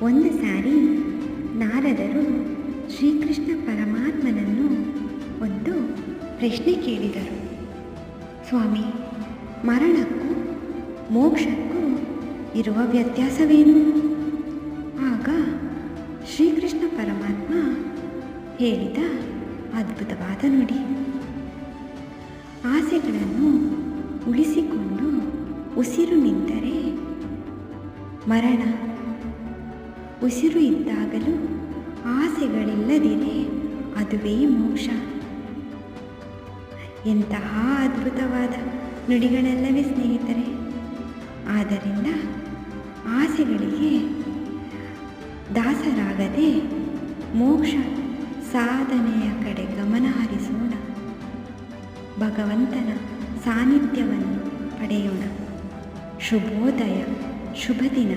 ಒಂದು ಸಾರಿ ನಾರದರು ಶ್ರೀಕೃಷ್ಣ ಪರಮಾತ್ಮನನ್ನು ಒಂದು ಪ್ರಶ್ನೆ ಕೇಳಿದರು. ಸ್ವಾಮಿ, ಮರಣಕ್ಕೂ ಮೋಕ್ಷಕ್ಕೂ ಇರುವ ವ್ಯತ್ಯಾಸವೇನು? ಆಗ ಶ್ರೀಕೃಷ್ಣ ಪರಮಾತ್ಮ ಹೇಳಿದ ಅದ್ಭುತವಾದ ನುಡಿ: ಆಸೆಗಳನ್ನು ಉಳಿಸಿಕೊಂಡು ಉಸಿರು ನಿಂತರೆ ಮರಣ, ಉಸಿರು ಇದ್ದಾಗಲೂ ಆಸೆಗಳಿಲ್ಲದಿರೆ ಅದುವೇ ಮೋಕ್ಷ. ಎಂತಹ ಅದ್ಭುತವಾದ ನುಡಿಗಳಲ್ಲವೇ ಸ್ನೇಹಿತರೆ. ಆದ್ದರಿಂದ ಆಸೆಗಳಿಗೆ ದಾಸರಾಗದೆ ಮೋಕ್ಷ ಸಾಧನೆಯ ಕಡೆ ಗಮನ ಹರಿಸೋಣ. ಭಗವಂತನ ಸಾನ್ನಿಧ್ಯವನ್ನು ಪಡೆಯೋಣ. ಶುಭೋದಯ, ಶುಭ ದಿನ.